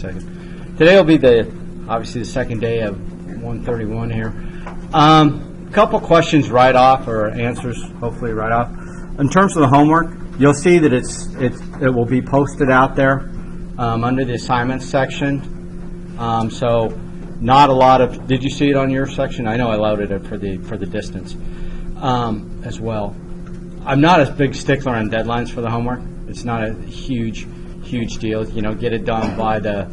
second. Today will be obviously the second day of 131 here. Couple questions right off, or answers hopefully right off. In terms of the homework, you'll see that it will be posted out there under the assignments section. So not a lot of. Did you see it on your section? I know I loaded it for the distance as well. I'm not a big stickler on deadlines for the homework. It's not a huge deal. Get it done by the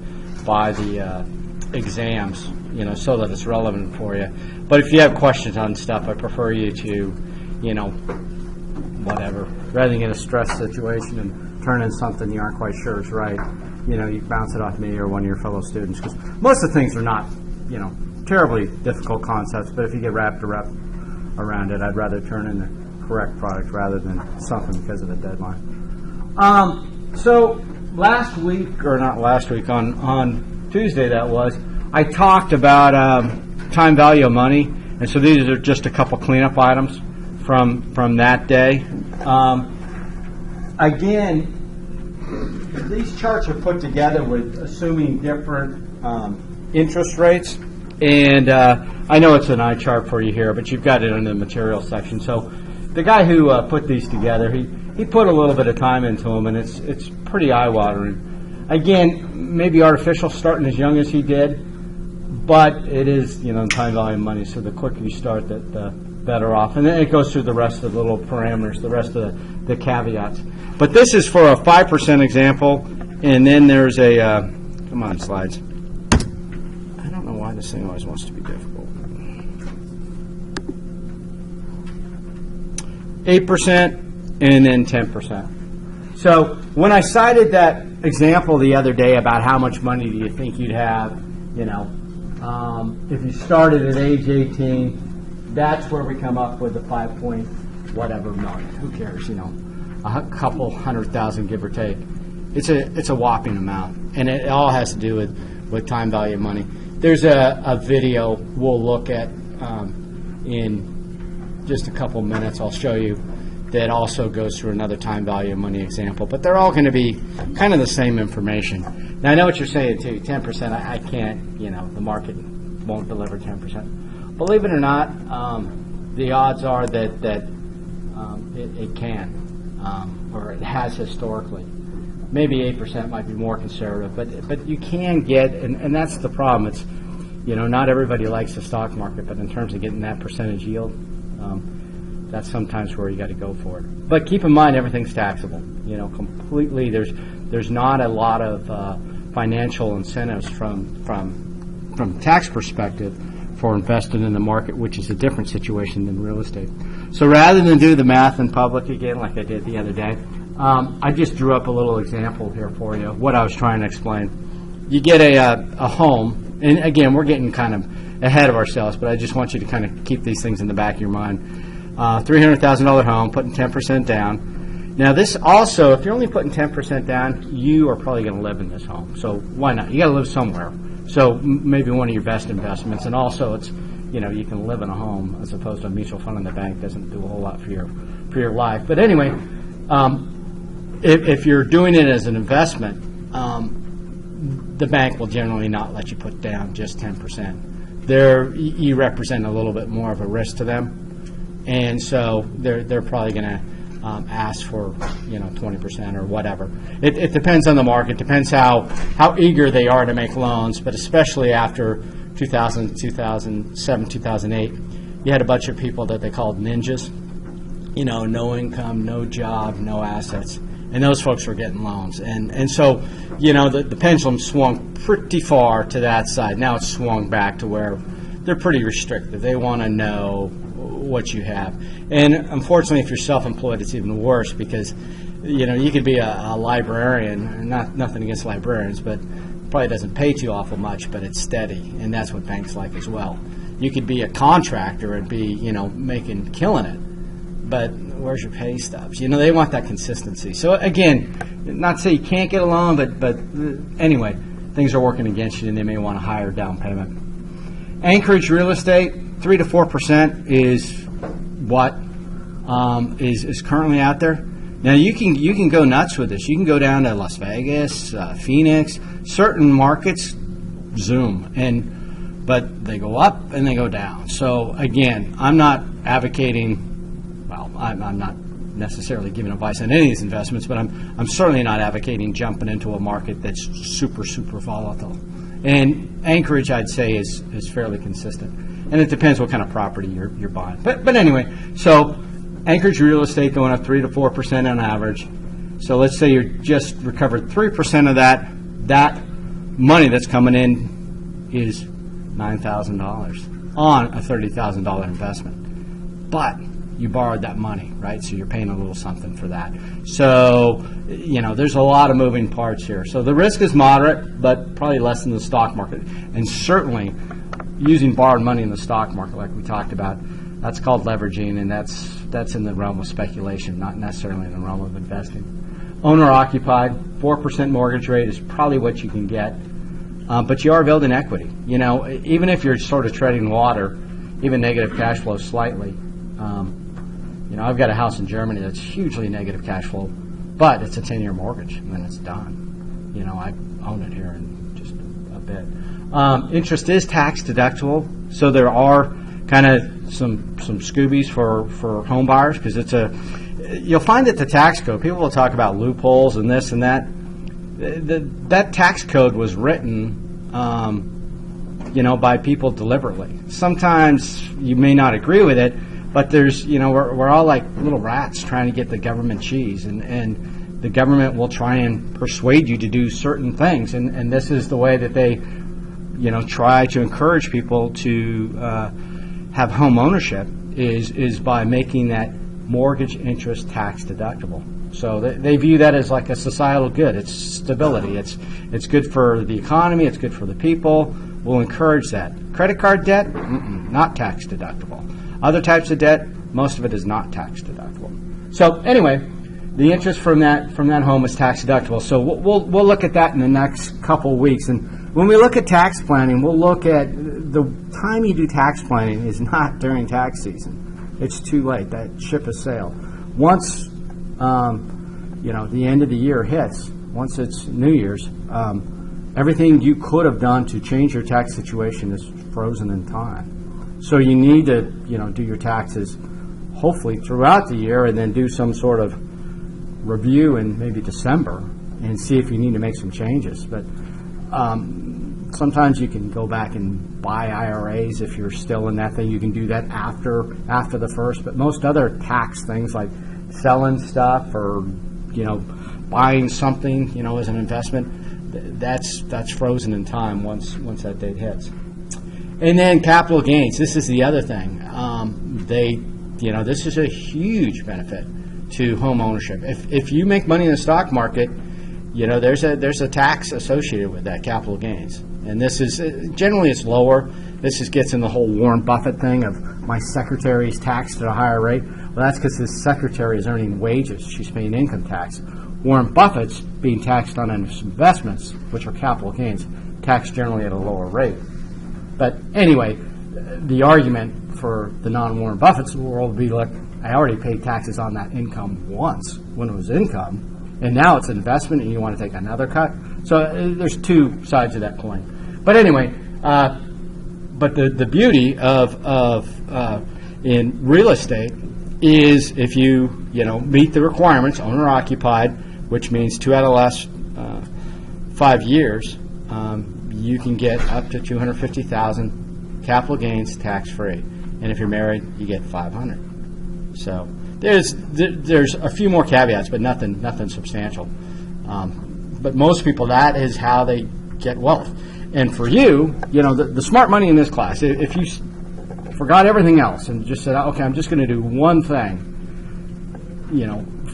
exams, so that it's relevant for you. But if you have questions on stuff, I prefer you to, whatever, rather than get a stress situation and turn in something you aren't quite sure is right. You bounce it off me or one of your fellow students, because most of the things are not, terribly difficult concepts. But if you get wrapped around it, I'd rather turn in the correct product rather than something because of the deadline. So last week, or not last week, on Tuesday I talked about time value of money, and so these are just a couple cleanup items from that day. Again, these charts are put together with assuming different interest rates, and I know it's an eye chart for you here, but you've got it in the material section. So the guy who put these together, he put a little bit of time into them, and it's pretty eye-watering. Again, maybe artificial starting as young as he did, but it is, time value of money, so the quicker you start, the better off. And then it goes through the rest of the little parameters, the rest of the caveats. But this is for a 5% example, and then there's a, come on, slides. I don't know why this thing always wants to be difficult. 8% and then 10%. So when I cited that example the other day about how much money do you think you'd have, if you started at age 18, that's where we come up with the 5 point whatever million. Who cares, a couple 100,000 give or take. It's a whopping amount, and it all has to do with time value of money. There's a video we'll look at in just a couple minutes. I'll show you that also goes through another time value of money example, but they're all going to be kind of the same information. Now I know what you're saying too. 10%, I can't. The market won't deliver 10%. Believe it or not, the odds are that it can, or it has historically. Maybe 8% might be more conservative, but you can get, and that's the problem. It's not everybody likes the stock market, but in terms of getting that percentage yield, that's sometimes where you got to go for it. But keep in mind, everything's taxable. Completely. There's not a lot of financial incentives from tax perspective for investing in the market, which is a different situation than real estate. So rather than do the math in public again, like I did the other day, I just drew up a little example here for you. What I was trying to explain. You get a home, and again, we're getting kind of ahead of ourselves, but I just want you to kind of keep these things in the back of your mind. $300,000 home, putting 10% down. Now this also, if you're only putting 10% down, you are probably going to live in this home. So why not? You got to live somewhere. So maybe one of your best investments, and also it's, you can live in a home as opposed to a mutual fund in the bank doesn't do a whole lot for your life. But anyway, if you're doing it as an investment, the bank will generally not let you put down just 10%. You represent a little bit more of a risk to them. And so they're probably going to ask for 20% or whatever. It depends on the market. Depends how eager they are to make loans. But especially after 2000, 2007, 2008, you had a bunch of people that they called ninjas. No income, no job, no assets, and those folks were getting loans. And so the pendulum swung pretty far to that side. Now it's swung back to where they're pretty restrictive. They want to know what you have. And unfortunately, if you're self-employed, it's even worse because, you could be a librarian, nothing against librarians, but probably doesn't pay too awful much, but it's steady, and that's what banks like as well. You could be a contractor and be, killing it, but where's your pay stubs? They want that consistency. So again, not to say you can't get a loan, but anyway, things are working against you, and they may want a higher down payment. Anchorage real estate, 3 to 4% is what is currently out there. Now you can go nuts with this. You can go down to Las Vegas, Phoenix, certain markets, zoom, but they go up and they go down. So again, I'm not advocating. Well, I'm not necessarily giving advice on any of these investments, but I'm certainly not advocating jumping into a market that's super volatile. And Anchorage, I'd say, is fairly consistent, and it depends what kind of property you're buying. But anyway, so Anchorage real estate going up 3 to 4% on average. So let's say you just recovered 3% of that. That money that's coming in is $9,000 on a $30,000 investment. But you borrowed that money, right? So you're paying a little something for that. So, there's a lot of moving parts here. So the risk is moderate, but probably less than the stock market. And certainly using borrowed money in the stock market, like we talked about, that's called leveraging, and that's in the realm of speculation, not necessarily in the realm of investing. Owner-occupied, 4% mortgage rate is probably what you can get, but you are building equity. Even if you're sort of treading water, even negative cash flow slightly. I've got a house in Germany that's hugely negative cash flow, but it's a 10-year mortgage, and then it's done. I own it here in just a bit. Interest is tax deductible, so there are kind of some Scoobies for home buyers, because you'll find that the tax code, people will talk about loopholes and this and that. That tax code was written, by people deliberately. Sometimes you may not agree with it, but there's, we're all like little rats trying to get the government cheese, and the government will try and persuade you to do certain things, and this is the way that they, try to encourage people to have home ownership is by making that mortgage interest tax deductible. So they view that as like a societal good. It's stability. It's good for the economy. It's good for the people. We'll encourage that. Credit card debt, not tax deductible. Other types of debt, most of it is not tax deductible. So anyway, the interest from that home is tax deductible. So we'll look at that in the next couple of weeks. And when we look at tax planning, we'll look at the time you do tax planning is not during tax season. It's too late. That ship has sailed. Once the end of the year hits, once it's New Year's, everything you could have done to change your tax situation is frozen in time. So you need to, do your taxes hopefully throughout the year, and then do some sort of review in maybe December and see if you need to make some changes. But sometimes you can go back and buy IRAs if you're still in that thing. You can do that after the first. But most other tax things like selling stuff or buying something as an investment, that's frozen in time once that date hits. And then capital gains. This is the other thing. This is a huge benefit to home ownership. If you make money in the stock market, there's a tax associated with that capital gains. And this is generally it's lower. This gets in the whole Warren Buffett thing of my secretary's taxed at a higher rate. Well, that's because his secretary is earning wages. She's paying income tax. Warren Buffett's being taxed on his investments, which are capital gains, taxed generally at a lower rate. But anyway, the argument for the non-Warren Buffett's world would be like, I already paid taxes on that income once when it was income, and now it's an investment and you want to take another cut. So there's two sides of that coin. But anyway, but the beauty of in real estate is if you meet the requirements, owner occupied, which means 2 out of the last 5 years, you can get up to $250,000 capital gains tax free, and if you're married, you get $500. So there's a few more caveats, but nothing substantial. But most people, that is how they get wealth. And for you, the smart money in this class, if you forgot everything else and just said, okay, I'm just going to do one thing,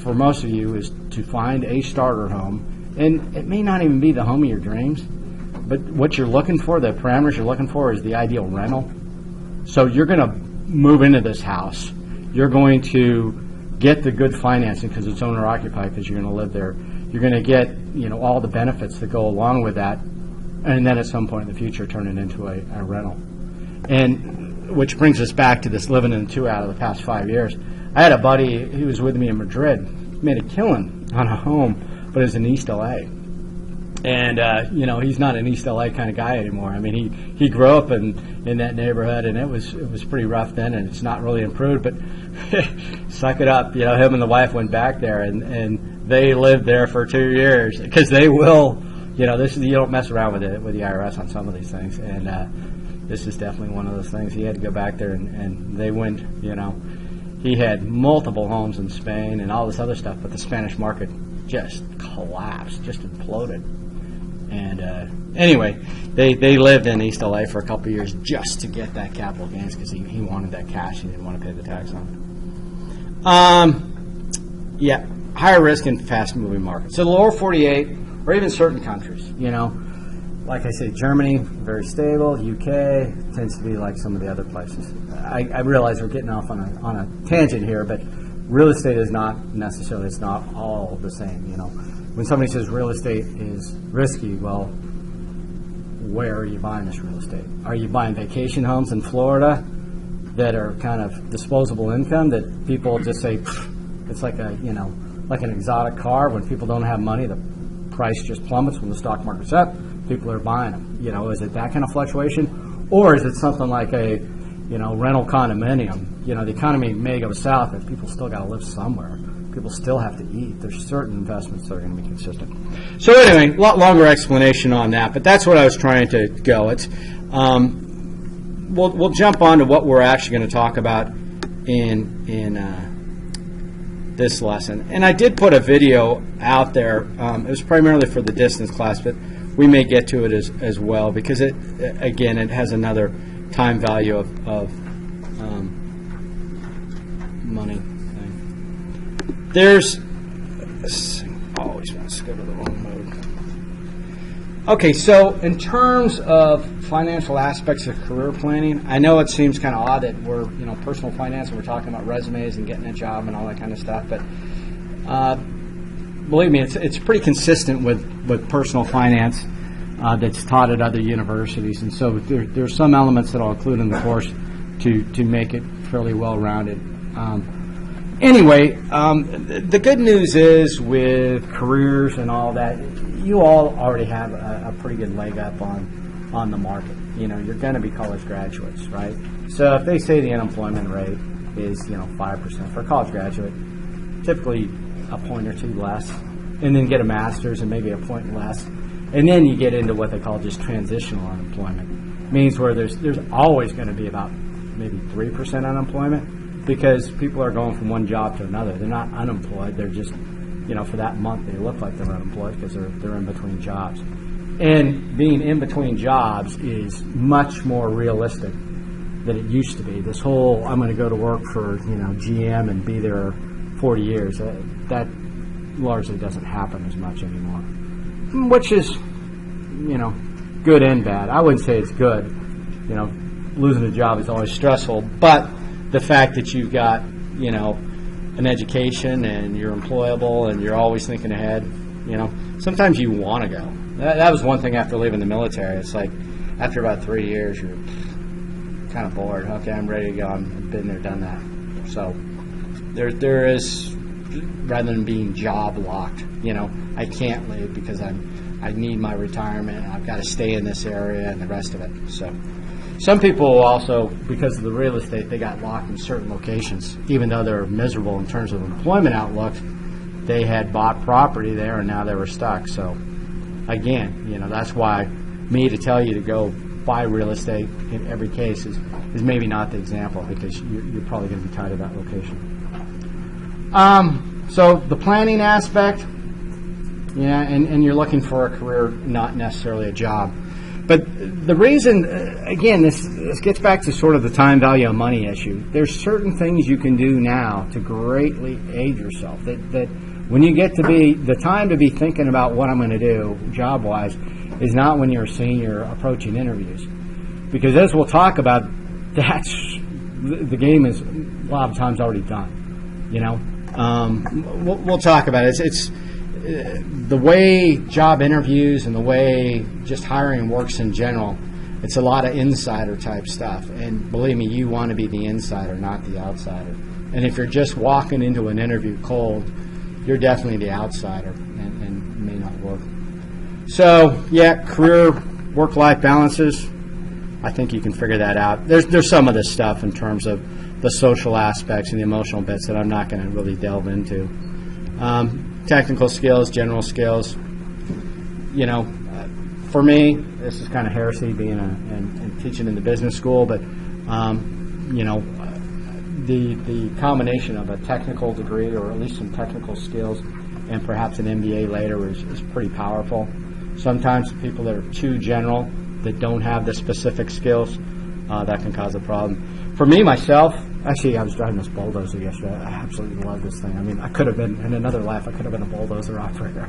for most of you is to find a starter home. And it may not even be the home of your dreams, but what you're looking for, the parameters you're looking for, is the ideal rental. So you're going to move into this house. You're going to get the good financing because it's owner occupied, because you're going to live there. You're going to get all the benefits that go along with that, and then at some point in the future turn it into a rental. And which brings us back to this living in 2 out of the past 5 years. I had a buddy, he was with me in Madrid, made a killing on a home, but it was in East LA. And, he's not an East LA kind of guy anymore. I mean, he grew up in that neighborhood, and it was pretty rough then, and it's not really improved, but suck it up. Him and the wife went back there, and they lived there for 2 years, because they will, you don't mess around with the IRS on some of these things, and this is definitely one of those things. He had to go back there, and they went, he had multiple homes in Spain and all this other stuff, but the Spanish market just collapsed, just imploded. And anyway, they lived in East LA for a couple of years just to get that capital gains, because he wanted that cash. He didn't want to pay the tax on it. Yeah, higher risk in fast-moving markets. So the lower 48, or even certain countries, like I say, Germany, very stable. UK tends to be like some of the other places. I realize we're getting off on a tangent here, but real estate is not necessarily, it's not all the same, When somebody says real estate is risky, well, where are you buying this real estate? Are you buying vacation homes in Florida that are kind of disposable income that people just say, it's like like an exotic car. When people don't have money, the price just plummets. When the stock market's up, people are buying them. Is it that kind of fluctuation? Or is it something like a, rental condominium? The economy may go south, but people still got to live somewhere. People still have to eat. There's certain investments that are going to be consistent. So anyway, a lot longer explanation on that, but that's what I was trying to go. It's we'll jump on to what we're actually going to talk about in this lesson. And I did put a video out there. It was primarily for the distance class, but we may get to it as well, because it has another time value of money. There's always wants to go to the wrong mode. Okay, so in terms of financial aspects of career planning, I know it seems kind of odd that we're personal finance and we're talking about resumes and getting a job and all that kind of stuff, but believe me, it's pretty consistent with personal finance that's taught at other universities, and so there's some elements that I'll include in the course to make it fairly well-rounded. Anyway, the good news is with careers and all that, you all already have a pretty good leg up on the market. You're going to be college graduates, right? So if they say the unemployment rate is 5% for a college graduate, typically a point or two less, and then get a master's and maybe a point less, and then you get into what they call just transitional unemployment. Means where there's always going to be about maybe 3% unemployment, because people are going from one job to another. They're not unemployed. They're just, for that month they look like they're unemployed because they're in between jobs. And being in between jobs is much more realistic than it used to be. This whole, I'm going to go to work for, GM and be there 40 years, that largely doesn't happen as much anymore. Which is, good and bad. I wouldn't say it's good. Losing a job is always stressful, but the fact that you've got, an education and you're employable and you're always thinking ahead, sometimes you want to go. That was one thing after leaving the military. It's like after about 3 years, you're kind of bored. Okay, I'm ready to go. I've been there, done that. So there is, rather than being job locked, I can't leave because I need my retirement. I've got to stay in this area and the rest of it. So some people also, because of the real estate, they got locked in certain locations. Even though they're miserable in terms of employment outlook, they had bought property there and now they were stuck. So again, that's why me to tell you to go buy real estate in every case is maybe not the example, because you're probably going to be tied to that location. So the planning aspect, and you're looking for a career, not necessarily a job. But the reason, again, this gets back to sort of the time value of money issue. There's certain things you can do now to greatly aid yourself. That when you get to be, the time to be thinking about what I'm going to do job-wise is not when you're a senior approaching interviews. Because as we'll talk about, the game is a lot of times already done. We'll talk about it. It's the way job interviews and the way just hiring works in general, it's a lot of insider type stuff. And believe me, you want to be the insider, not the outsider. And if you're just walking into an interview cold, you're definitely the outsider and may not work. So, yeah, career work-life balances, I think you can figure that out. There's some of this stuff in terms of the social aspects and the emotional bits that I'm not going to really delve into. Technical skills, general skills, for me, this is kind of heresy being and teaching in the business school, but the combination of a technical degree or at least some technical skills and perhaps an MBA later is pretty powerful. Sometimes people that are too general, that don't have the specific skills, that can cause a problem. For me, myself, actually, I was driving this bulldozer yesterday. I absolutely love this thing. I mean, I could have been, in another life, I could have been a bulldozer operator.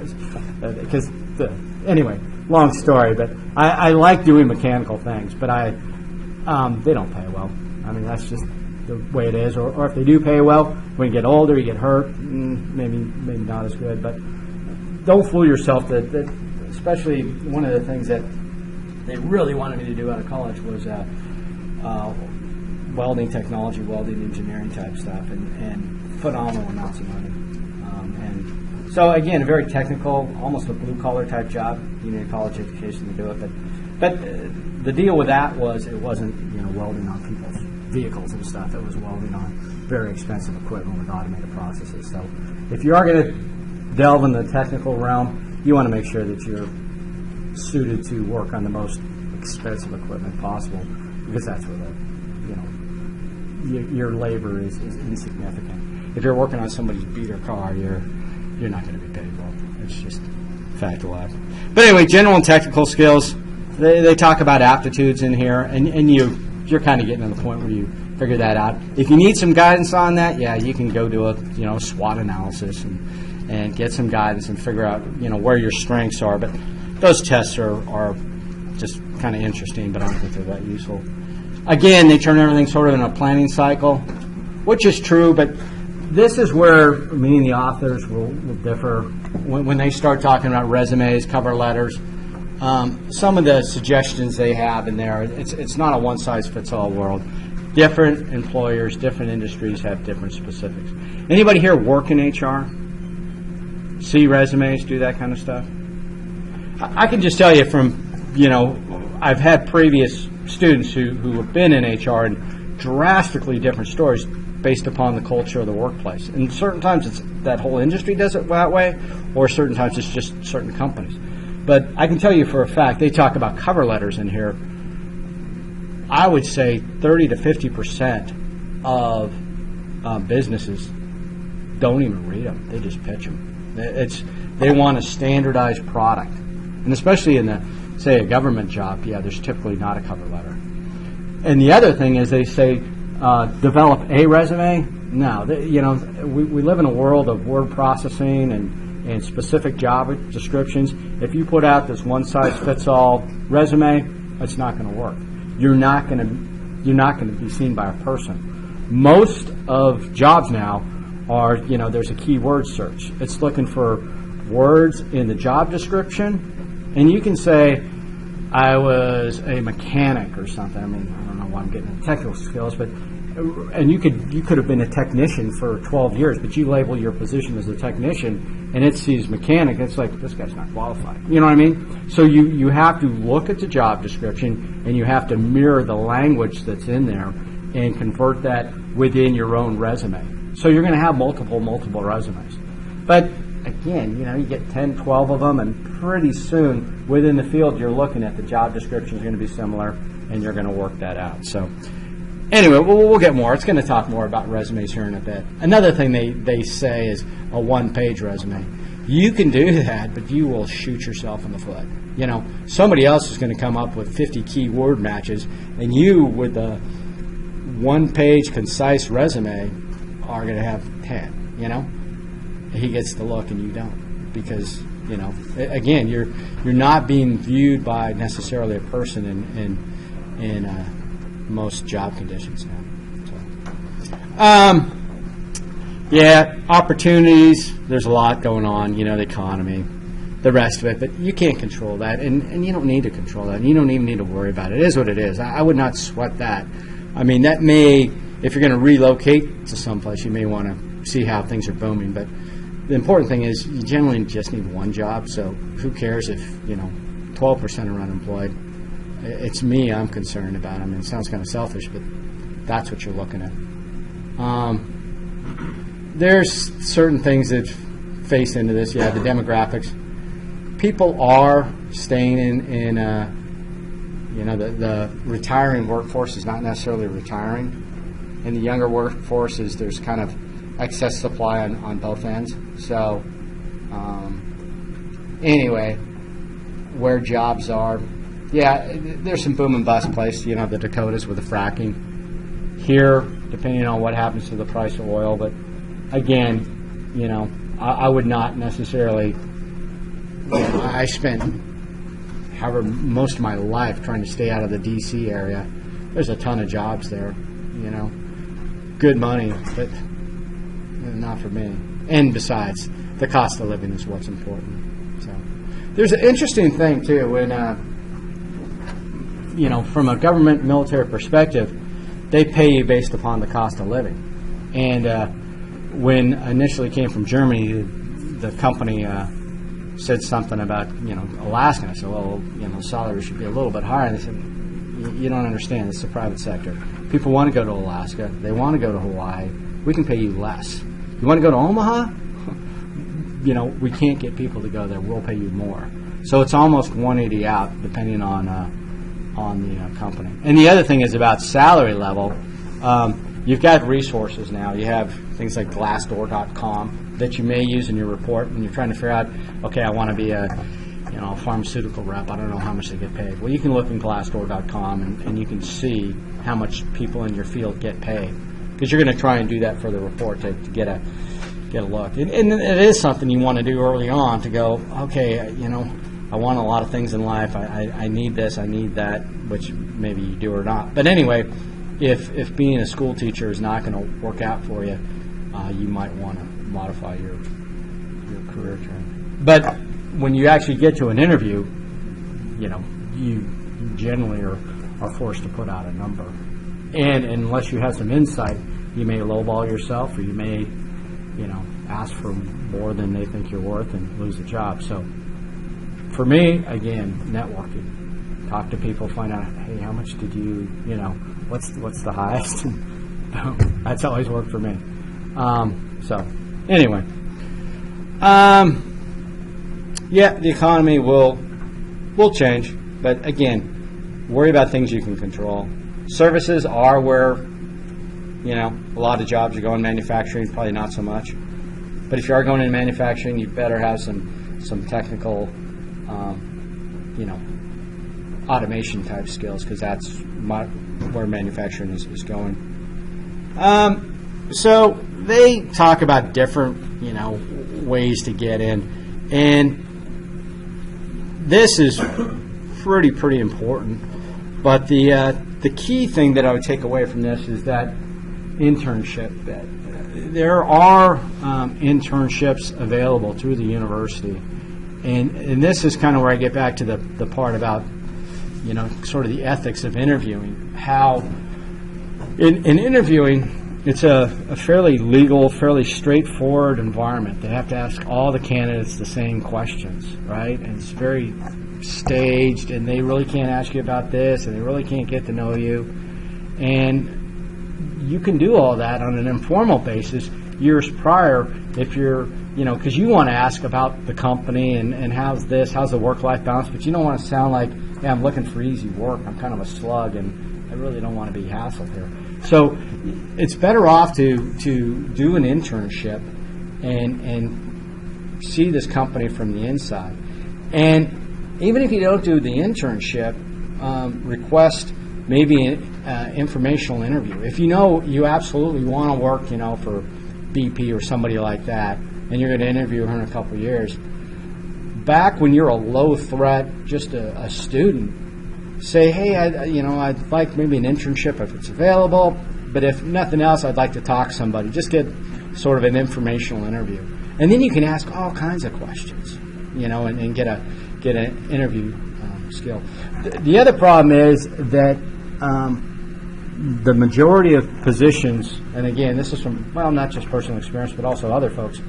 Anyway, long story, but I like doing mechanical things, but they don't pay well. I mean, that's just the way it is. Or if they do pay well, when you get older, you get hurt, maybe not as good. But don't fool yourself that especially one of the things that they really wanted me to do out of college was welding technology, welding engineering type stuff, and phenomenal amounts of money. And so again, a very technical, almost a blue collar type job. You need a college education to do it, but the deal with that was it wasn't welding on people's vehicles and stuff. It was welding on very expensive equipment with automated processes. So if you are going to delve in the technical realm, you want to make sure that you're suited to work on the most expensive equipment possible, because that's where your labor is insignificant. If you're working on somebody's beater car, you're not going to be paid well. It's just fact of life. But anyway, general and technical skills. They talk about aptitudes in here, and you're kind of getting to the point where you figure that out. If you need some guidance on that, yeah, you can go do a SWOT analysis and get some guidance and figure out where your strengths are. But those tests are just kind of interesting, but I don't think they're that useful. Again, they turn everything sort of in a planning cycle, which is true, but this is where me and the authors will differ when they start talking about resumes, cover letters. Some of the suggestions they have in there, it's not a one-size-fits-all world. Different employers, different industries have different specifics. Anybody here work in HR? See resumes, do that kind of stuff? I can just tell you from, I've had previous students who have been in HR and drastically different stories based upon the culture of the workplace. And certain times it's that whole industry does it that way, or certain times it's just certain companies. But I can tell you for a fact, they talk about cover letters in here. I would say 30 to 50% of businesses don't even read them. They just pitch them. They want a standardized product. And especially in say, a government job, there's typically not a cover letter. And the other thing is they say, develop a resume. No, we live in a world of word processing and specific job descriptions. If you put out this one-size-fits-all resume, it's not going to work. You're not going to be seen by a person. Most of jobs now are, there's a keyword search. It's looking for words in the job description, and you can say, I was a mechanic or something. I mean, I don't know why I'm getting into technical skills, but you could have been a technician for 12 years, but you label your position as a technician, and it sees mechanic. It's like, this guy's not qualified. You know what I mean? So you have to look at the job description, and you have to mirror the language that's in there and convert that within your own resume. So you're going to have multiple resumes. But again, you get 10, 12 of them, and pretty soon within the field you're looking at, the job description is going to be similar, and you're going to work that out. So anyway, we'll get more. It's going to talk more about resumes here in a bit. Another thing they say is a one-page resume. You can do that, but you will shoot yourself in the foot. Somebody else is going to come up with 50 keyword matches, and you, with a one-page concise resume, are going to have 10, He gets the look and you don't, because, again, you're not being viewed by necessarily a person in most job conditions now. So, opportunities, there's a lot going on, the economy, the rest of it, but you can't control that, and you don't need to control that, and you don't even need to worry about it. It is what it is. I would not sweat that. I mean, that may, if you're going to relocate to someplace, you may want to see how things are booming, but the important thing is you generally just need one job, so who cares if, 12% are unemployed. It's me I'm concerned about. I mean, it sounds kind of selfish, but that's what you're looking at. There's certain things that face into this. Yeah, the demographics. People are staying in the retiring workforce is not necessarily retiring. In the younger workforce, there's kind of excess supply on both ends. So anyway, where jobs are, yeah, there's some boom and bust place. The Dakotas with the fracking. Here, depending on what happens to the price of oil, but again, I would not necessarily. I spent however most of my life trying to stay out of the D.C. area. There's a ton of jobs there, good money, but not for me. And besides, the cost of living is what's important. So there's an interesting thing too when from a government military perspective, they pay you based upon the cost of living. And when I initially came from Germany, the company said something about Alaska. I said, well, the salary should be a little bit higher. And they said, you don't understand. It's the private sector. People want to go to Alaska. They want to go to Hawaii. We can pay you less. You want to go to Omaha? We can't get people to go there. We'll pay you more. So it's almost 180 out, depending on the company. And the other thing is about salary level. You've got resources now. You have things like Glassdoor.com that you may use in your report when you're trying to figure out, okay, I want to be a pharmaceutical rep. I don't know how much they get paid. Well, you can look in Glassdoor.com and you can see how much people in your field get paid, because you're going to try and do that for the report to get a look. And it is something you want to do early on to go, okay, I want a lot of things in life. I need this, I need that, which maybe you do or not. But anyway, if being a school teacher is not going to work out for you, you might want to modify your career track. But when you actually get to an interview, you generally are forced to put out a number. And unless you have some insight, you may lowball yourself, or you may, ask for more than they think you're worth and lose the job. So for me, again, networking. Talk to people, find out, hey, how much did you, what's the highest? That's always worked for me. So anyway, yeah, the economy will change, but again, worry about things you can control. Services are where, a lot of jobs are going. Manufacturing, probably not so much. But if you are going into manufacturing, you better have some technical, automation type skills, because that's where manufacturing is going. So they talk about different, ways to get in, and this is pretty important. But the key thing that I would take away from this is that internship. There are internships available through the university, and this is kind of where I get back to the part about sort of the ethics of interviewing. How in interviewing, it's a fairly legal, fairly straightforward environment. They have to ask all the candidates the same questions, right? And it's very staged, and they really can't ask you about this, and they really can't get to know you. And you can do all that on an informal basis years prior if you're, because you want to ask about the company and how's the work-life balance, but you don't want to sound like, hey, I'm looking for easy work. I'm kind of a slug, and I really don't want to be hassled here. So it's better off to do an internship and see this company from the inside. And even if you don't do the internship, request maybe an informational interview. If you absolutely want to work, for BP or somebody like that, and you're going to interview her in a couple of years, back when you're a low threat, just a student, say, hey, I'd like maybe an internship if it's available, but if nothing else, I'd like to talk to somebody. Just get sort of an informational interview. And then you can ask all kinds of questions, and get an interview skill. The other problem is that the majority of positions, and again, this is from, not just personal experience, but also other folks,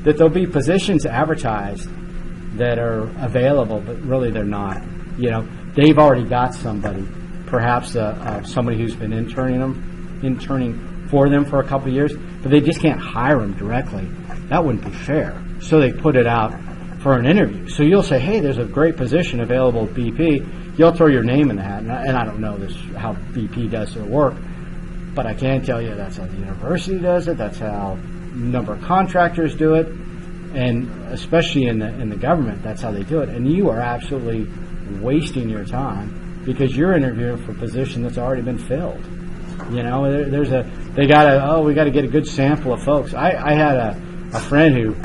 that there'll be positions advertised that are available, but really they're not. You know, they've already got somebody, perhaps somebody who's been interning for them for a couple of years, but they just can't hire them directly. That wouldn't be fair. So they put it out for an interview. So you'll say, hey, there's a great position available at BP. You'll throw your name in the hat. And I don't know how BP does their work, but I can tell you that's how the university does it. That's how a number of contractors do it. And especially in the government, that's how they do it. And you are absolutely wasting your time because you're interviewing for a position that's already been filled. You know, we got to get a good sample of folks. I had a friend who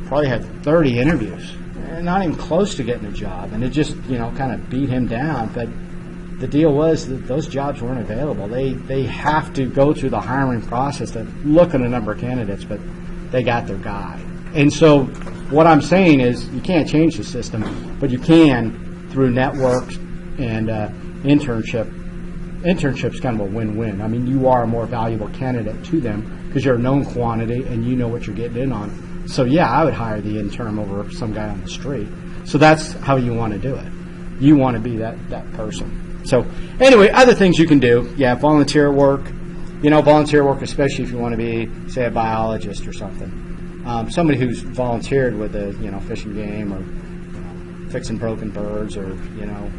probably had 30 interviews, not even close to getting a job, and it just, you know, kind of beat him down. But the deal was that those jobs weren't available. They have to go through the hiring process to look at a number of candidates, but they got their guy. And so what I'm saying is you can't change the system, but you can through networks and internship. Internship's kind of a win-win. I mean, you are a more valuable candidate to them because you're a known quantity and you know what you're getting in on. So, yeah, I would hire the intern over some guy on the street. So that's how you want to do it. You want to be that person. So, anyway, other things you can do. Yeah, volunteer work. You know, volunteer work, especially if you want to be, say, a biologist or something. Somebody who's volunteered with a, you know, fishing game or, you know, fixing broken birds or, you know,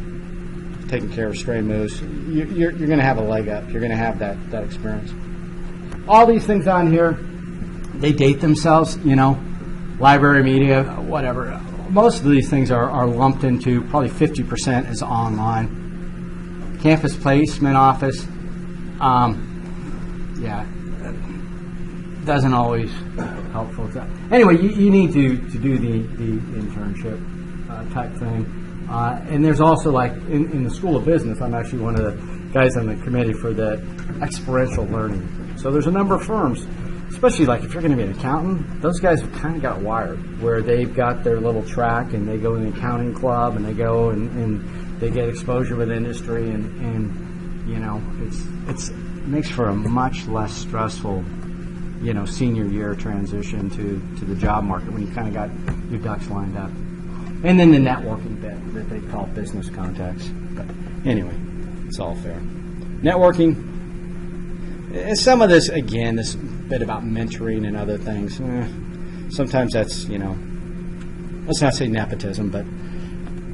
taking care of stray moose, you're going to have a leg up. You're going to have that experience. All these things on here, they date themselves, you know, library, media, whatever. Most of these things are lumped into probably 50% is online. Campus placement office, yeah, doesn't always helpful. Anyway, you need to do the internship type thing. And there's also, like, in the School of Business, I'm actually one of the guys on the committee for the experiential learning. So there's a number of firms, especially, like, if you're going to be an accountant, those guys have kind of got wired, where they've got their little track, and they go in the accounting club, and they go and they get exposure with industry, and you know, it makes for a much less stressful, you know, senior year transition to the job market when you kind of got your ducks lined up. And then the networking bit that they call business contacts. But anyway, it's all fair. Networking. Some of this, again, this bit about mentoring and other things, sometimes that's, you know, let's not say nepotism, but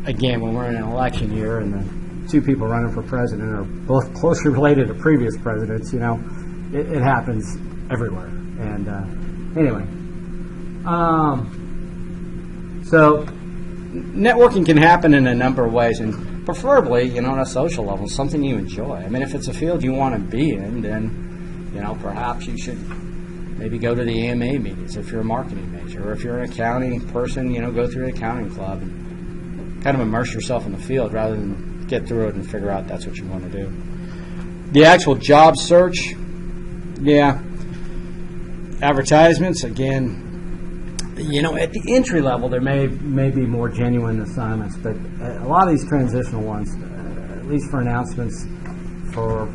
again, when we're in an election year and the two people running for president are both closely related to previous presidents, you know, it happens everywhere. And anyway, so networking can happen in a number of ways, and preferably, you know, on a social level, something you enjoy. I mean, if it's a field you want to be in, then, you know, perhaps you should maybe go to the AMA meetings if you're a marketing major, or if you're an accounting person, you know, go through an accounting club and kind of immerse yourself in the field rather than get through it and figure out that's what you want to do. The actual job search, yeah. Advertisements, again, you know, at the entry level, there may be more genuine assignments, but a lot of these transitional ones, at least for announcements, for,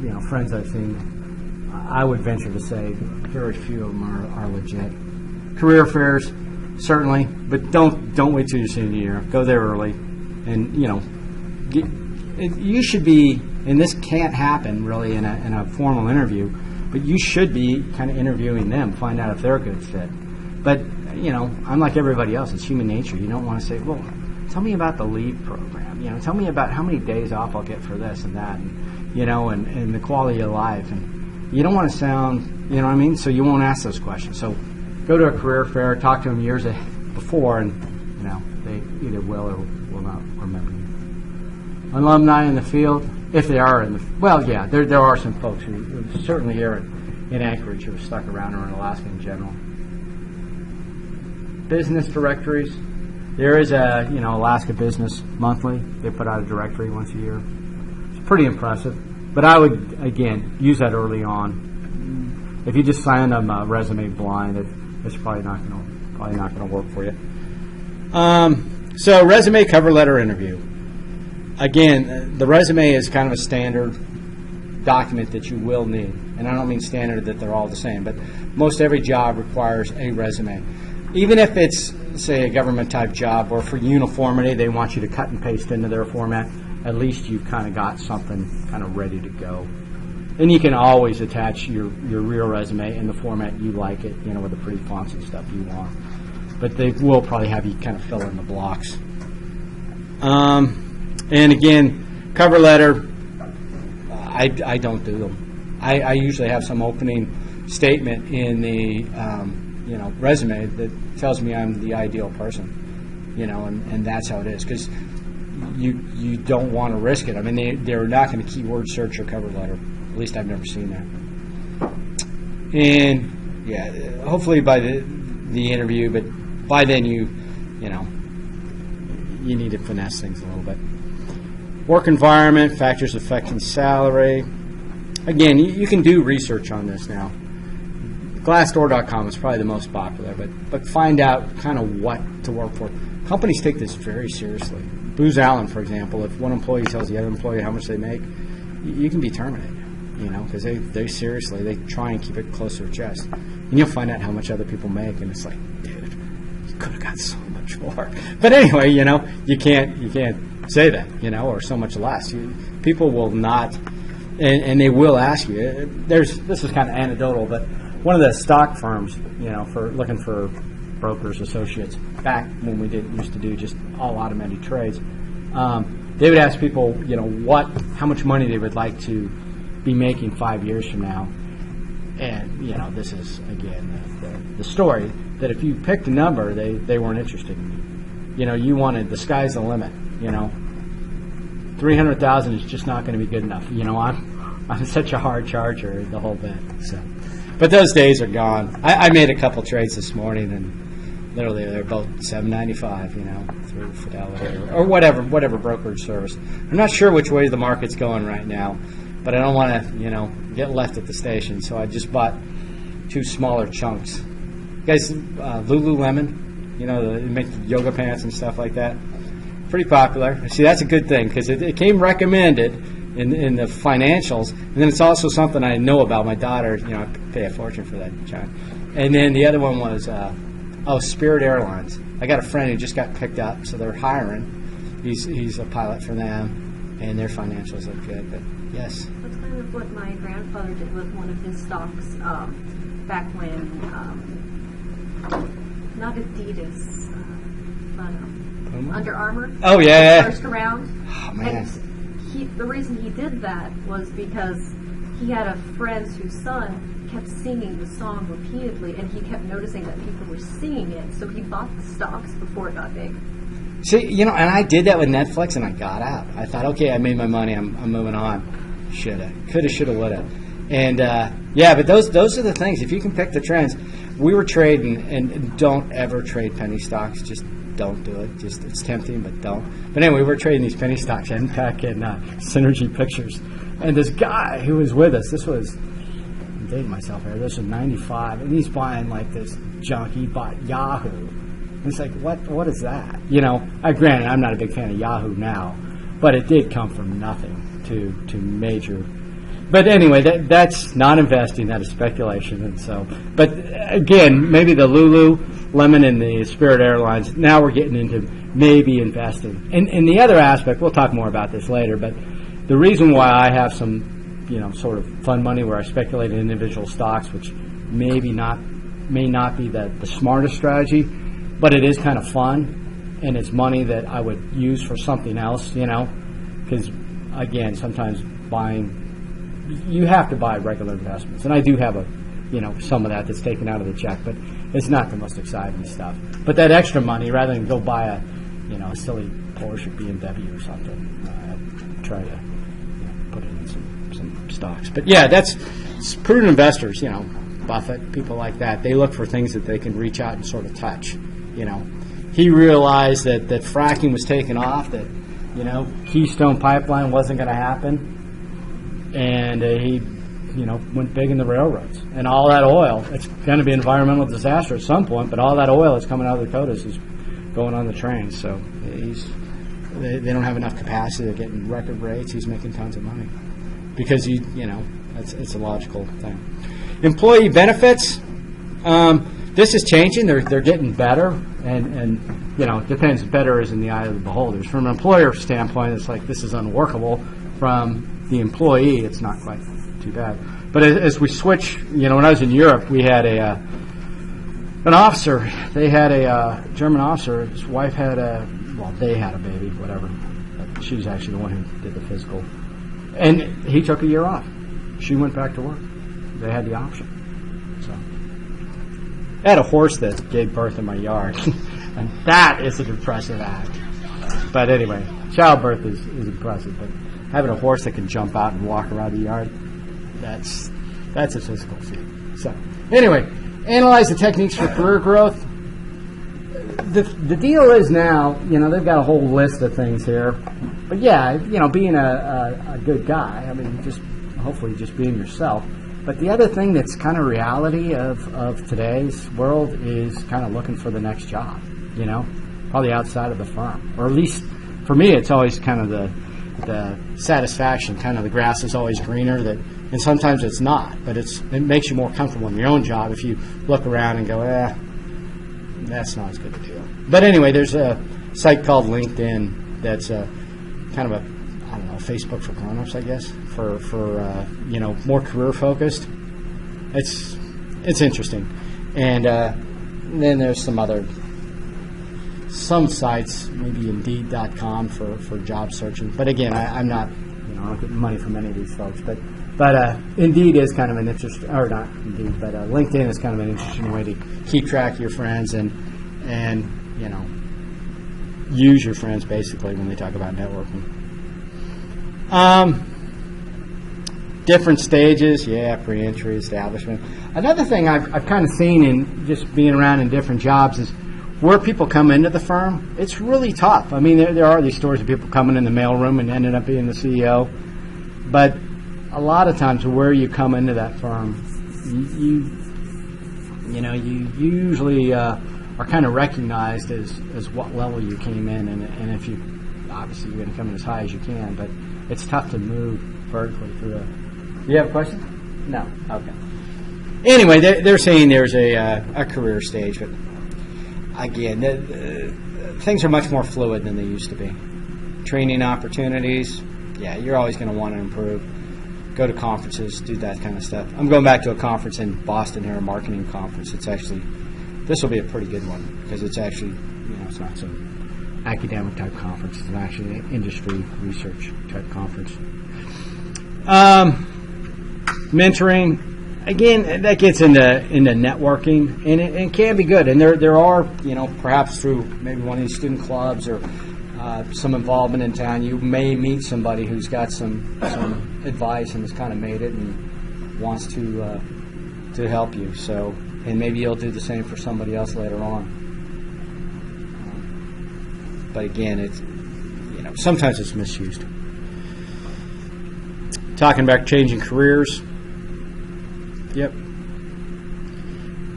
you know, friends I've seen, I would venture to say very few of them are legit. Career fairs, certainly, but don't wait till your senior year. Go there early, and, you know, you should be, and this can't happen really in a formal interview, but you should be kind of interviewing them, find out if they're a good fit. But, you know, unlike everybody else, it's human nature. You don't want to say, well, tell me about the LEAD program. You know, tell me about how many days off I'll get for this and that, and, you know, and the quality of life. And you don't want to sound, you know what I mean? So you won't ask those questions. So go to a career fair, talk to them years before, and, you know, they either will or will not remember you. Alumni in the field, if they are in the, well, yeah, there are some folks who certainly here in Anchorage who have stuck around, or in Alaska in general. Business directories. There is a, you know, Alaska Business Monthly. They put out a directory once a year. It's pretty impressive. But I would, again, use that early on. If you just sign them resume blind, it's probably not going to work for you. So resume, cover letter, interview. Again, the resume is kind of a standard document that you will need. and I don't mean standard that they're all the same, but most every job requires a resume. Even if it's, say, a government-type job, or for uniformity, they want you to cut and paste into their format, at least you've kind of got something kind of ready to go. And you can always attach your real resume in the format you like it, with the pretty fonts and stuff you want. But they will probably have you kind of fill in the blocks. And again, cover letter, I don't do them. I usually have some opening statement in the resume that tells me I'm the ideal person, and that's how it is, because you don't want to risk it. I mean, they're not going to keyword search your cover letter. At least I've never seen that. And yeah, hopefully by the interview, but by then you need to finesse things a little bit. Work environment, factors affecting salary. Again, you can do research on this now. Glassdoor.com is probably the most popular, but find out kind of what to work for. Companies take this very seriously. Booz Allen, for example, if one employee tells the other employee how much they make, you can be terminated, because they seriously, they try and keep it close to their chest. And you'll find out how much other people make, and it's like, dude, you could have got so much more. But anyway, you can't say that, or so much less. People will not, and they will ask you. This is kind of anecdotal, but one of the stock firms, for looking for brokers, associates, back when we used to do just all automated trades, they would ask people, how much money they would like to be making 5 years from now. And, this is, again, the story, that if you picked a number, they weren't interested in you. You wanted, the sky's the limit, 300,000 is just not going to be good enough. I'm such a hard charger, the whole bit. So, but those days are gone. I made a couple trades this morning, and literally they're both $7.95, through Fidelity or whatever brokerage service. I'm not sure which way the market's going right now, but I don't want to, get left at the station. So I just bought 2 smaller chunks. Guys, Lululemon, they make yoga pants and stuff like that. Pretty popular. See, that's a good thing, because it came recommended in the financials, and then it's also something I know about. My daughter, I pay a fortune for that, John. And then the other one was, Spirit Airlines. I got a friend who just got picked up, so they're hiring. He's a pilot for them, and their financials look good. But yes. That's kind of what my grandfather did with one of his stocks back when, not Adidas, but Under Armour. Oh, yeah. First round. Oh, man. And the reason he did that was because he had a friend whose son kept singing the song repeatedly, and he kept noticing that people were singing it, so he bought the stocks before it got big. See, and I did that with Netflix, and I got out. I thought, okay, I made my money, I'm moving on. Coulda, shoulda, woulda. And, but those are the things. If you can pick the trends. We were trading, and don't ever trade penny stocks. Just don't do it. It's tempting, but don't. But anyway, we were trading these penny stocks, NPEC and Synergy Pictures. And this guy who was with us, I'm dating myself here, this was 95, and he's buying like this junk. He bought Yahoo. And it's like, what is that? Granted, I'm not a big fan of Yahoo now, but it did come from nothing to major. But anyway, that's not investing, that is speculation. And so, but again, maybe the Lululemon and the Spirit Airlines, now we're getting into maybe investing. And the other aspect, we'll talk more about this later, but the reason why I have some, sort of fun money where I speculate in individual stocks, which may not be the smartest strategy, but it is kind of fun, and it's money that I would use for something else, because, again, sometimes you have to buy regular investments, and I do have some of that's taken out of the check, but it's not the most exciting stuff. But that extra money, rather than go buy a silly Porsche, BMW or something, I try to put it in some stocks. But yeah, that's prudent investors, Buffett, people like that. They look for things that they can reach out and sort of touch. He realized that fracking was taking off, that Keystone Pipeline wasn't going to happen, and he went big in the railroads. And all that oil, it's going to be an environmental disaster at some point, but all that oil that's coming out of the Dakotas is going on the trains. So they don't have enough capacity. They're getting record rates. He's making tons of money. because it's a logical thing. Employee benefits. This is changing. They're getting better, and it depends. Better is in the eye of the beholders. From an employer standpoint, it's like this is unworkable. From the employee, it's not quite too bad. But as we switch, when I was in Europe, we had an officer. They had a German officer. His wife had they had a baby, whatever. But she was actually the one who did the physical, and he took a year off. She went back to work. They had the option. So I had a horse that gave birth in my yard, and that is an impressive act. But anyway, childbirth is impressive. But having a horse that can jump out and walk around the yard, that's a physical feat. So anyway, analyze the techniques for career growth. The deal is now, they've got a whole list of things here. But yeah, being a good guy, hopefully just being yourself. But the other thing that's kind of reality of today's world is kind of looking for the next job, probably outside of the firm. Or at least for me, it's always kind of the satisfaction, kind of the grass is always greener, and sometimes it's not, but it makes you more comfortable in your own job if you look around and go, that's not as good a deal. But anyway, there's a site called LinkedIn that's kind of Facebook for grown-ups, I guess, for more career-focused. It's interesting. And then there's some sites, maybe Indeed.com for job searching. But again, I'm not, I don't get money from any of these folks. But Indeed is kind of an interesting, or not Indeed, but LinkedIn is kind of an interesting way to keep track of your friends and use your friends basically when they talk about networking. Different stages, pre-entry, establishment. Another thing I've kind of seen in just being around in different jobs is where people come into the firm. It's really tough. I mean, there are these stories of people coming in the mailroom and ended up being the CEO. But a lot of times where you come into that firm, you usually are kind of recognized as what level you came in. And if you, obviously you're going to come in as high as you can, but it's tough to move vertically through a... Do you have a question? No? Okay. Anyway, they're saying there's a career stage, but again, things are much more fluid than they used to be. Training opportunities, you're always going to want to improve. Go to conferences, do that kind of stuff. I'm going back to a conference in Boston here, a marketing conference. This will be a pretty good one because it's actually, it's not some academic type conference. It's actually an industry research type conference. Mentoring, again, that gets into networking, and it can be good. And there are, perhaps through maybe one of these student clubs or some involvement in town, you may meet somebody who's got some advice and has kind of made it and wants to help you. So, and maybe you'll do the same for somebody else later on. But again, it's sometimes it's misused. Talking about changing careers. Yep.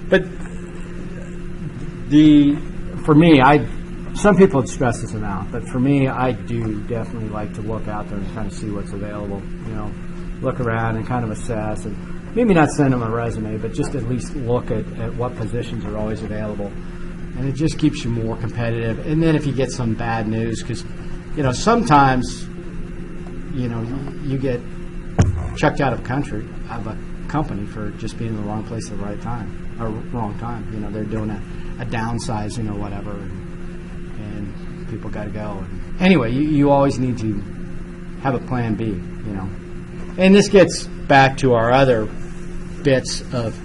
But for me, some people would stress this amount, but for me, I do definitely like to look out there and kind of see what's available. Look around and kind of assess, and maybe not send them a resume, but just at least look at what positions are always available. And it just keeps you more competitive. And then if you get some bad news, because, sometimes, you get chucked out of a company for just being in the wrong place at the right time, or wrong time. They're doing a downsizing or whatever, and people got to go. Anyway, you always need to have a plan B, And this gets back to our other bits of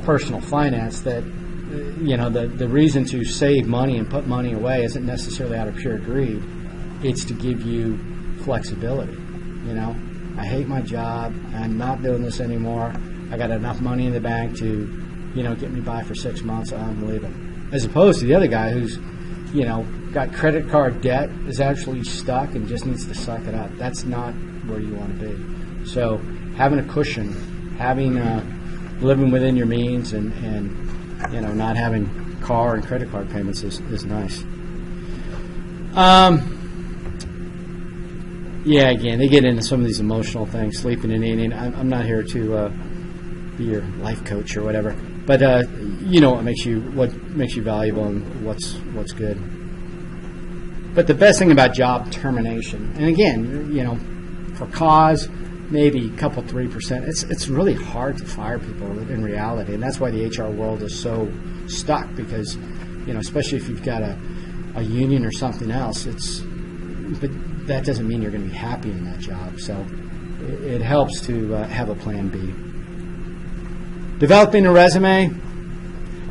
personal finance that, the reason to save money and put money away isn't necessarily out of pure greed. It's to give you flexibility. I hate my job. I'm not doing this anymore. I got enough money in the bank to, get me by for 6 months. I'm leaving. As opposed to the other guy who's, got credit card debt, is actually stuck and just needs to suck it up. That's not where you want to be. So having a cushion, living within your means and not having car and credit card payments is nice. Yeah, again, they get into some of these emotional things, sleeping and eating. I'm not here to be your life coach or whatever, but what makes you valuable and what's good. But the best thing about job termination, and again, for cause, maybe a couple 3%. It's really hard to fire people in reality, and that's why the HR world is so stuck. Because especially if you've got a union or something else, but that doesn't mean you're going to be happy in that job. So it helps to have a plan B. Developing a resume,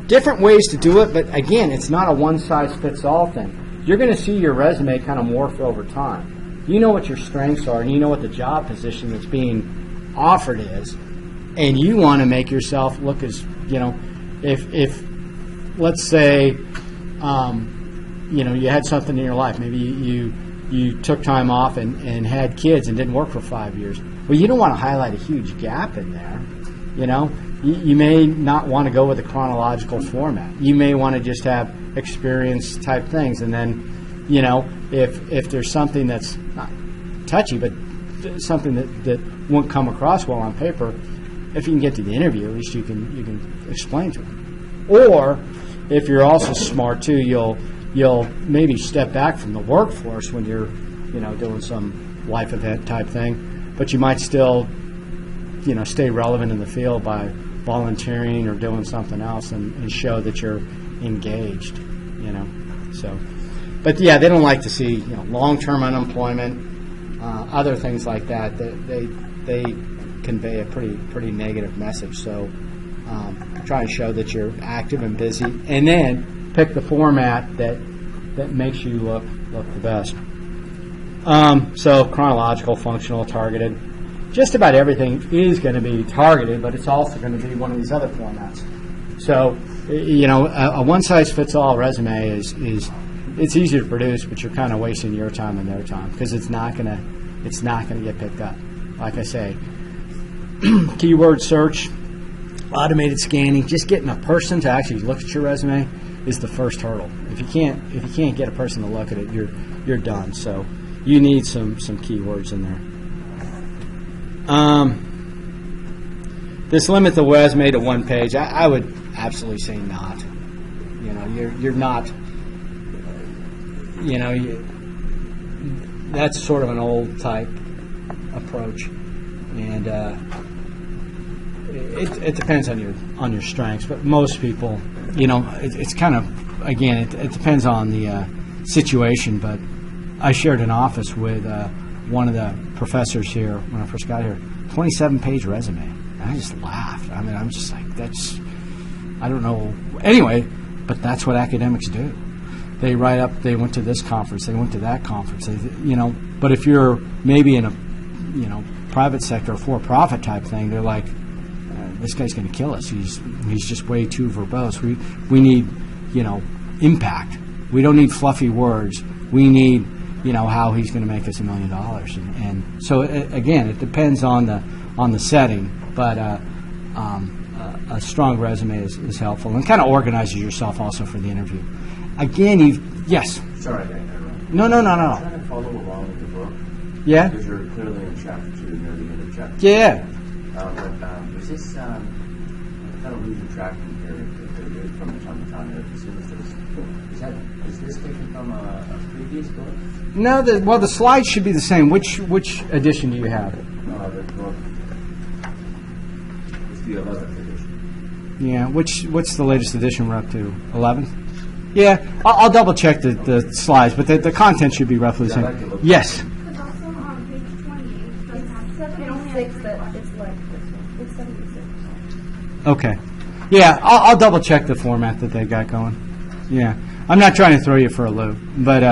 different ways to do it, but again, it's not a one-size-fits-all thing. You're going to see your resume kind of morph over time. You know what your strengths are, and you know what the job position that's being offered is, and you want to make yourself look as, if let's say, you had something in your life, maybe you took time off and had kids and didn't work for 5 years. Well, you don't want to highlight a huge gap in there. You may not want to go with a chronological format. You may want to just have experience type things, and then, if there's something that's not touchy, but something that won't come across well on paper, if you can get to the interview, at least you can explain to them. Or if you're also smart too, you'll maybe step back from the workforce when you're doing some life event type thing, but you might still stay relevant in the field by volunteering or doing something else and show that you're engaged. So, but yeah, they don't like to see long-term unemployment, other things like that. They convey a pretty negative message. So try and show that you're active and busy, and then pick the format that makes you look the best. So chronological, functional, targeted. Just about everything is going to be targeted, but it's also going to be one of these other formats. So, a one-size-fits-all resume is it's easy to produce, but you're kind of wasting your time and their time because it's not going to get picked up. Like I say, keyword search, automated scanning, just getting a person to actually look at your resume is the first hurdle. If you can't get a person to look at it, you're done. So you need some keywords in there. This limit the resume to one page, I would absolutely say not. You're not. That's sort of an old type approach, and it depends on your strengths. But most people, it's kind of, again, it depends on the situation. But I shared an office with one of the professors here when I first got here, 27-page resume. And I just laughed. I mean, I'm just like, I don't know. Anyway, but that's what academics do. They write up, they went to this conference, they went to that conference, but if you're maybe in a, private sector or for-profit type thing, they're like, this guy's going to kill us. He's just way too verbose. We need, impact. We don't need fluffy words. We need, how he's going to make us $1 million. And so again, it depends on the setting, but a strong resume is helpful and kind of organizes yourself also for the interview. Again, yes. Sorry, I got that wrong. No. I'm trying to follow along with the book. Yeah. Because you're clearly in chapter 2, near the end of chapter 2. Yeah. But is this I'm kind of losing track from the time to time. Is this taken from a previous book? No. The slides should be the same. Which edition do you have? The book. It's the 11th edition. Yeah. What's the latest edition we're up to? 11? Yeah, I'll double check the slides, but the content should be roughly the same. Yes. It's also on page 28. It's 76 that it's like this one. It's 76. Okay. Yeah, I'll double check the format that they got going. Yeah, I'm not trying to throw you for a loop, but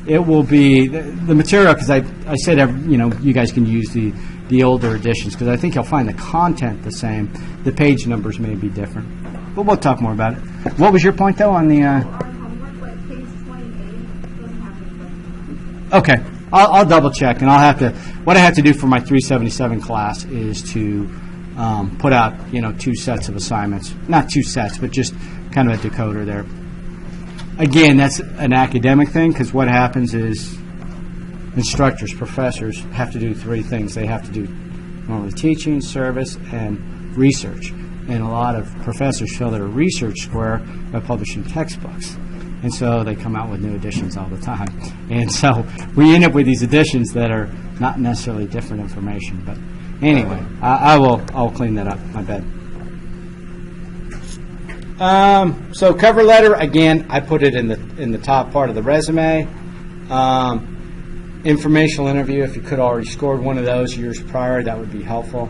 it will be the material, because I said you guys can use the older editions, because I think you'll find the content the same. The page numbers may be different, but we'll talk more about it. What was your point though on the? our homework, like page 28, doesn't have the Okay, I'll double check, and what I have to do for my 377 class is to put out 2 sets of assignments, not 2 sets, but just kind of a decoder there. Again, that's an academic thing, because what happens is instructors, professors have to do three things. They have to do normally teaching, service, and research. And a lot of professors fill their research square by publishing textbooks. And so they come out with new editions all the time. And so we end up with these editions that are not necessarily different information. But anyway, I'll clean that up, my bad. So cover letter, again, I put it in the top part of the resume. Informational interview, if you could already scored one of those years prior, that would be helpful.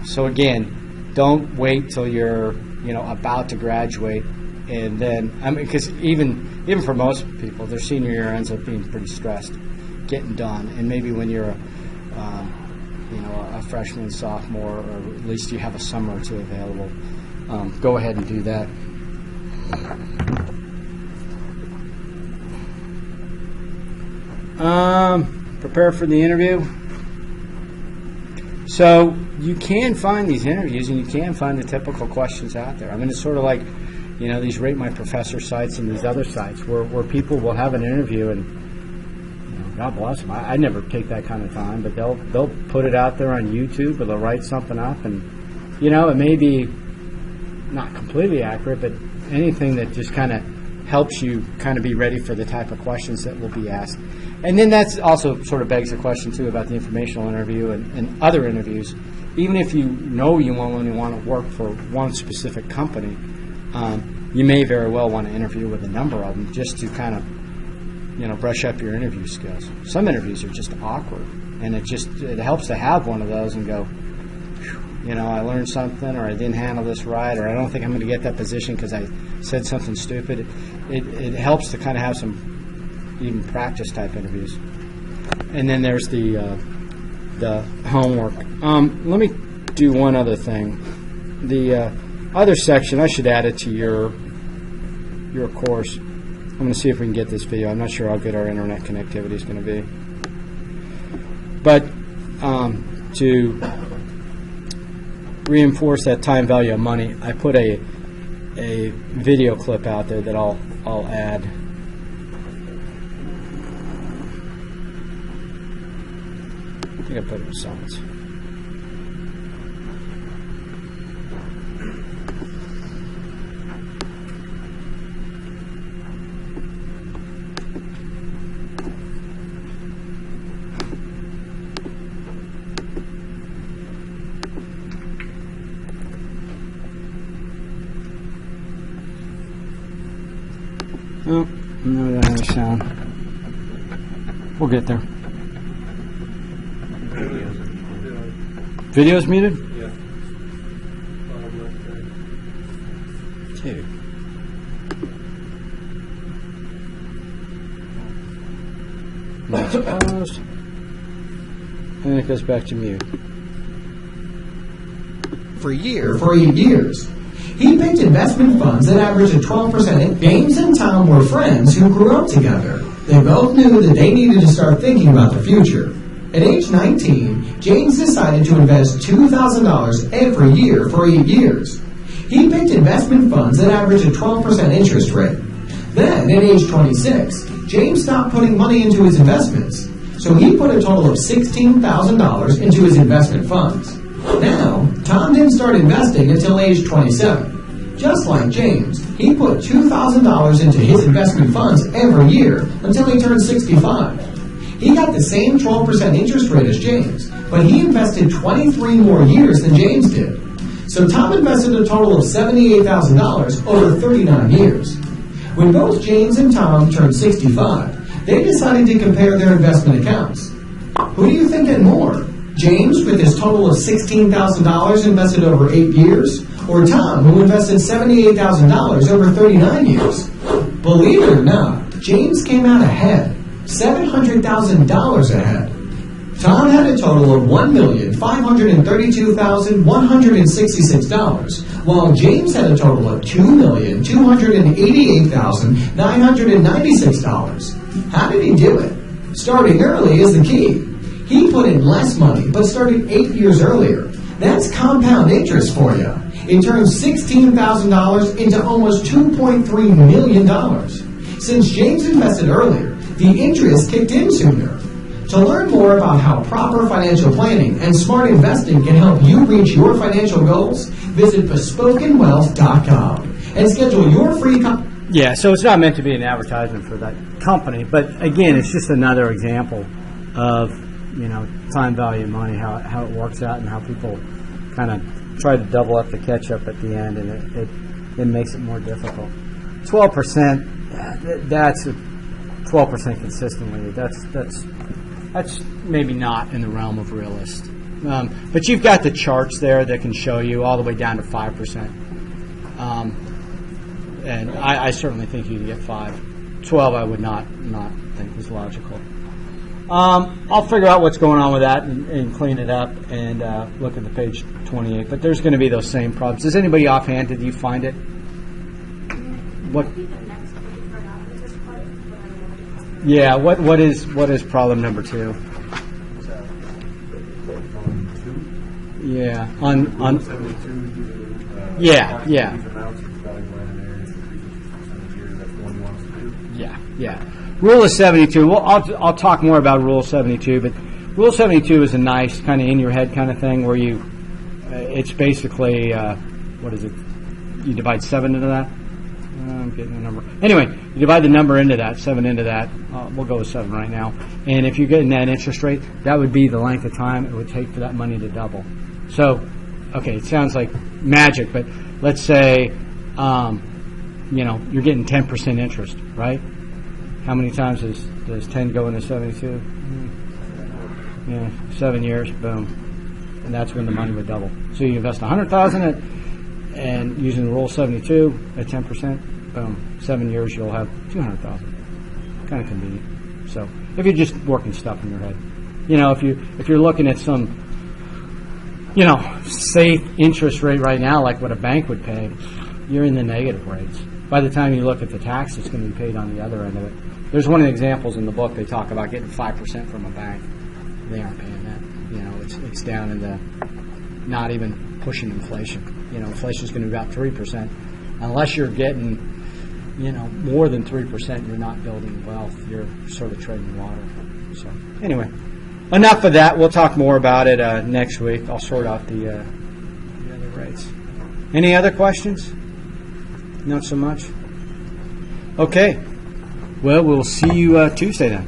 So again, don't wait till you're about to graduate, and then because even for most people, their senior year ends up being pretty stressed, getting done, and maybe when you're a freshman, sophomore, or at least you have a summer or two available, go ahead and do that. Prepare for the interview. So you can find these interviews, and you can find the typical questions out there. It's sort of like, these Rate My Professor sites and these other sites where people will have an interview, and God bless them. I never take that kind of time, but they'll put it out there on YouTube, or they'll write something up, and it may be not completely accurate, but anything that just kind of helps you kind of be ready for the type of questions that will be asked. And then that's also sort of begs the question, too, about the informational interview and other interviews. Even if you know you only want to work for one specific company, you may very well want to interview with a number of them just to kind of, brush up your interview skills. Some interviews are just awkward, and it helps to have one of those and go, I learned something, or I didn't handle this right, or I don't think I'm going to get that position because I said something stupid. It helps to kind of have some even practice type interviews. And then there's the homework. Let me do one other thing. The other section, I should add it to your course. I'm going to see if we can get this video. I'm not sure how good our internet connectivity is going to be. But to reinforce that time value of money, I put a video clip out there that I'll add. I think I put it in science. Oh, no, that has sound. We'll get there. Video's muted? Yeah. Dude. Now it's paused. And it goes back to mute. For 8 years. He picked investment funds that averaged a 12%. James and Tom were friends who grew up together. They both knew that they needed to start thinking about the future. At age 19, James decided to invest $2,000 every year for 8 years. He picked investment funds that averaged a 12% interest rate. Then, at age 26, James stopped putting money into his investments. So he put a total of $16,000 into his investment funds. Now, Tom didn't start investing until age 27. Just like James, he put $2,000 into his investment funds every year until he turned 65. He got the same 12% interest rate as James, but he invested 23 more years than James did. So Tom invested a total of $78,000 over 39 years. When both James and Tom turned 65, they decided to compare their investment accounts. Who do you think had more? James, with his total of $16,000 invested over 8 years, or Tom, who invested $78,000 over 39 years? Believe it or not, James came out ahead, $700,000 ahead. Tom had a total of $1,532,166, while James had a total of $2,288,996. How did he do it? Starting early is the key. He put in less money, but started 8 years earlier. That's compound interest for you. It turns $16,000 into almost $2.3 million. Since James invested earlier, the interest kicked in sooner. To learn more about how proper financial planning and smart investing can help you reach your financial goals, visit bespokenwealth.com and schedule your free Yeah, so it's not meant to be an advertisement for that company, but again, it's just another example of, time value of money, how it works out and how people kind of try to double up the catch-up at the end, and it makes it more difficult. 12%, that's 12% consistently. That's maybe not in the realm of realist. But you've got the charts there that can show you all the way down to 5%. And I certainly think you can get 5. 12 I would not think is logical. I'll figure out what's going on with that and clean it up and look at the page 28. But there's going to be those same problems. Does anybody offhand, did you find it? What? Yeah. What is problem number 2? Yeah. On. Yeah. Yeah. Rule of 72. Well, I'll talk more about Rule of 72, but Rule of 72 is a nice kind of in your head kind of thing where it's basically what is it? You divide 7 into that. I'm getting the number. Anyway, you divide the number into that, 7 into that. We'll go with 7 right now. And if you're getting that interest rate, that would be the length of time it would take for that money to double. So, okay, it sounds like magic, but let's say, you're getting 10% interest, right? How many times does 10 go into 72? Yeah, 7 years, boom. And that's when the money would double. So you invest $100,000 and using the Rule of 72 at 10%, boom, 7 years you'll have $200,000. Kind of convenient. So if you're just working stuff in your head, if you're looking at some, safe interest rate right now, like what a bank would pay, you're in the negative rates. By the time you look at the tax that's going to be paid on the other end of it. There's one of the examples in the book they talk about getting 5% from a bank. They aren't paying that. It's down in the not even pushing inflation. Inflation is going to be about 3%. Unless you're getting, more than 3%, you're not building wealth. You're sort of treading water. So anyway, enough of that. We'll talk more about it next week. I'll sort out the other rates. Any other questions? Not so much? Okay. Well, we'll see you Tuesday then.